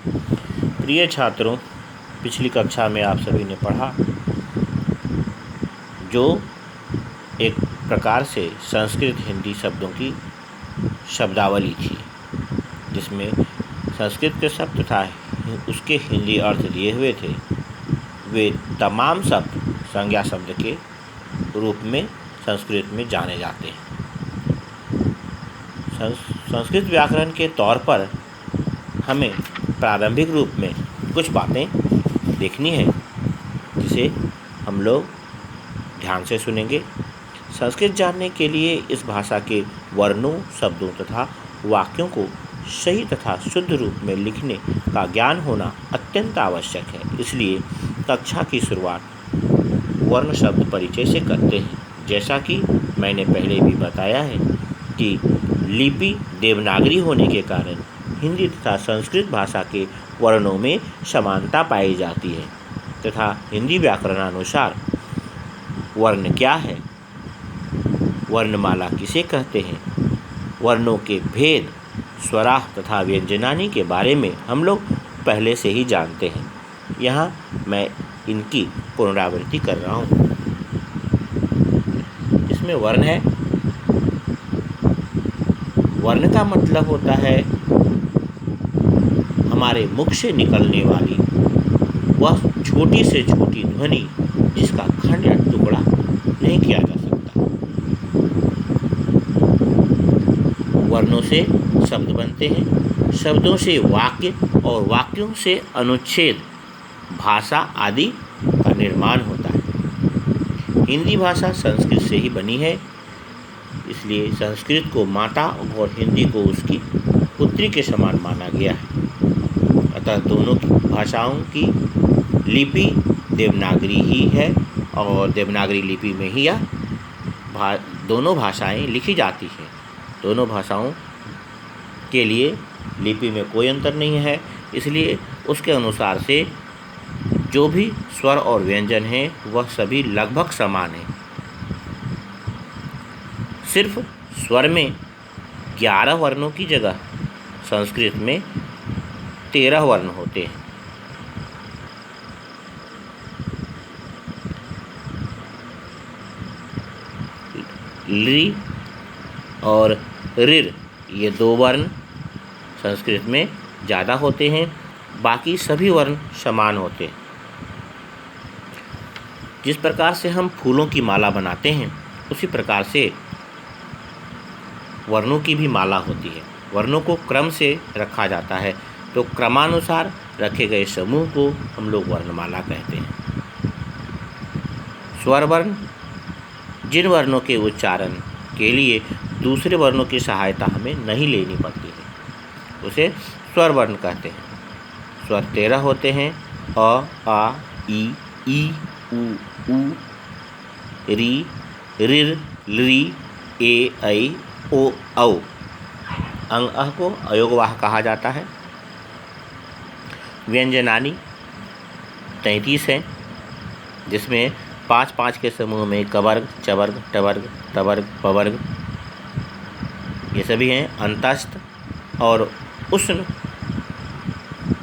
प्रिय छात्रों, पिछली कक्षा में आप सभी ने पढ़ा जो एक प्रकार से संस्कृत हिंदी शब्दों की शब्दावली थी, जिसमें संस्कृत के शब्द तथा उसके हिंदी अर्थ दिए हुए थे। वे तमाम शब्द संज्ञा शब्द के रूप में संस्कृत में जाने जाते हैं। संस्कृत व्याकरण के तौर पर हमें प्रारंभिक रूप में कुछ बातें देखनी है, जिसे हम लोग ध्यान से सुनेंगे। संस्कृत जानने के लिए इस भाषा के वर्णों, शब्दों तथा वाक्यों को सही तथा शुद्ध रूप में लिखने का ज्ञान होना अत्यंत आवश्यक है। इसलिए कक्षा की शुरुआत वर्ण शब्द परिचय से करते हैं। जैसा कि मैंने पहले भी बताया है कि लिपि देवनागरी होने के कारण हिंदी तथा संस्कृत भाषा के वर्णों में समानता पाई जाती है तथा हिंदी व्याकरणानुसार वर्ण क्या है, वर्णमाला किसे कहते हैं, वर्णों के भेद, स्वराह तथा व्यंजनानी के बारे में हम लोग पहले से ही जानते हैं। यहाँ मैं इनकी पुनरावृत्ति कर रहा हूँ। इसमें वर्ण है। वर्ण का मतलब होता है हमारे मुख से निकलने वाली वह छोटी से छोटी ध्वनि जिसका खंड या टुकड़ा नहीं किया जा सकता। वर्णों से शब्द बनते हैं, शब्दों से वाक्य और वाक्यों से अनुच्छेद, भाषा आदि का निर्माण होता है। हिंदी भाषा संस्कृत से ही बनी है, इसलिए संस्कृत को माता और हिंदी को उसकी पुत्री के समान माना गया है। अतः दोनों भाषाओं की लिपि देवनागरी ही है और देवनागरी लिपि में ही यह दोनों भाषाएं लिखी जाती हैं। दोनों भाषाओं के लिए लिपि में कोई अंतर नहीं है, इसलिए उसके अनुसार से जो भी स्वर और व्यंजन हैं वह सभी लगभग समान हैं। सिर्फ स्वर में 11 वर्णों की जगह संस्कृत में 13 वर्ण होते हैं। ली और ऋर ये 2 वर्ण संस्कृत में ज़्यादा होते हैं, बाकी सभी वर्ण समान होते हैं। जिस प्रकार से हम फूलों की माला बनाते हैं उसी प्रकार से वर्णों की भी माला होती है। वर्णों को क्रम से रखा जाता है, तो क्रमानुसार रखे गए समूह को हम लोग वर्णमाला कहते हैं। स्वर वर्ण जिन वर्णों के उच्चारण के लिए दूसरे वर्णों की सहायता हमें नहीं लेनी पड़ती है उसे स्वर वर्ण कहते हैं। स्वर 13 होते हैं। अ, आ, ई, उ, री, ऋ, लृ, ए, ऐ, ओ, औ। अंग अह को अयोगवाह कहा जाता है। व्यंजनानी 33 हैं, जिसमें 5-5 के समूह में कवर्ग, चवर्ग, टवर्ग, तवर्ग, पवर्ग ये सभी हैं। अंतस्थ और उष्ण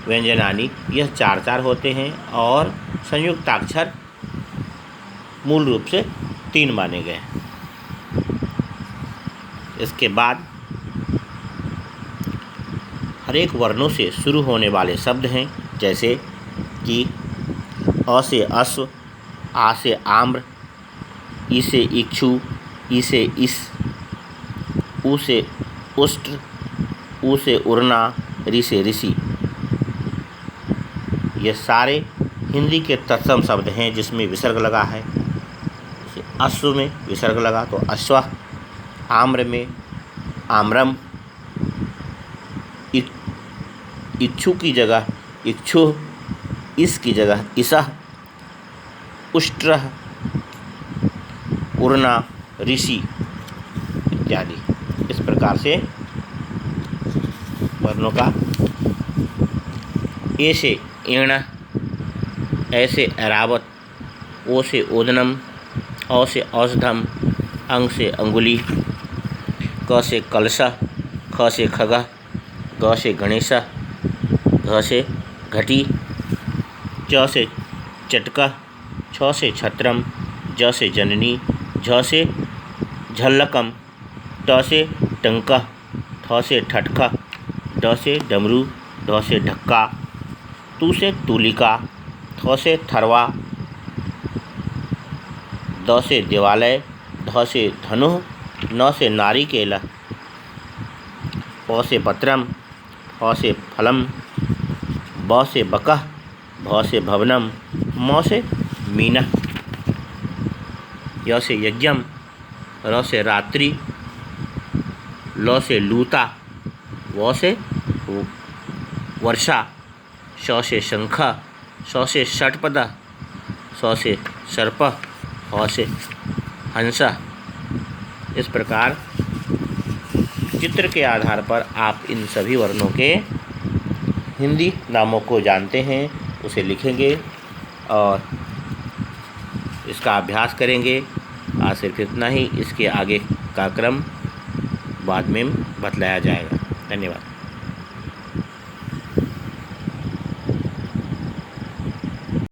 व्यंजनानी यह 4-4 होते हैं और संयुक्ताक्षर मूल रूप से 3 माने गए हैं। इसके बाद हर एक वर्णों से शुरू होने वाले शब्द हैं, जैसे कि अ से अश्व, आ से आम्र, ई से इक्षु, ई से इस, उ से उष्ट्र, उ से उड़ना, ऋ से ऋषि। ये सारे हिंदी के तत्सम शब्द हैं जिसमें विसर्ग लगा है। अश्व में विसर्ग लगा तो अश्व, आम्र में आम्रम, इक्षु की जगह इक्षु, इस की जगह इसह, उष्ट्र, उड़ना, ऋषि इत्यादि। इस प्रकार से वर्णों का ए से एण, ऐ से ऐरावत, ओ से ओदनम, औ से औषधम, अंग से अंगुली, क से कलश, ख से खगः, ग से गणेश, घ ध से घटी, च से चटका, छ से छत्रम, ज से जननी, झ से झल्लकम, ट से टंका, ठ से ठटका, ड से डमरू, ढ से ढक्का, तू से तूलिका, थ से थरवा, द से देवालय, ध से धनुः, न से नारिकेला, प से पत्रम, फ से फलम, ब से बकः, भ से भवनम, म से मीनः, य से यज्ञम, र से रात्रि, ल से लूता, व से वर्षा, श से शंख, स से षट्पद, स से सर्प, ह से हंस। इस प्रकार चित्र के आधार पर आप इन सभी वर्णों के हिंदी नामों को जानते हैं, उसे लिखेंगे और इसका अभ्यास करेंगे। आज सिर्फ इतना ही, इसके आगे का क्रम बाद में बतलाया जाएगा। धन्यवाद।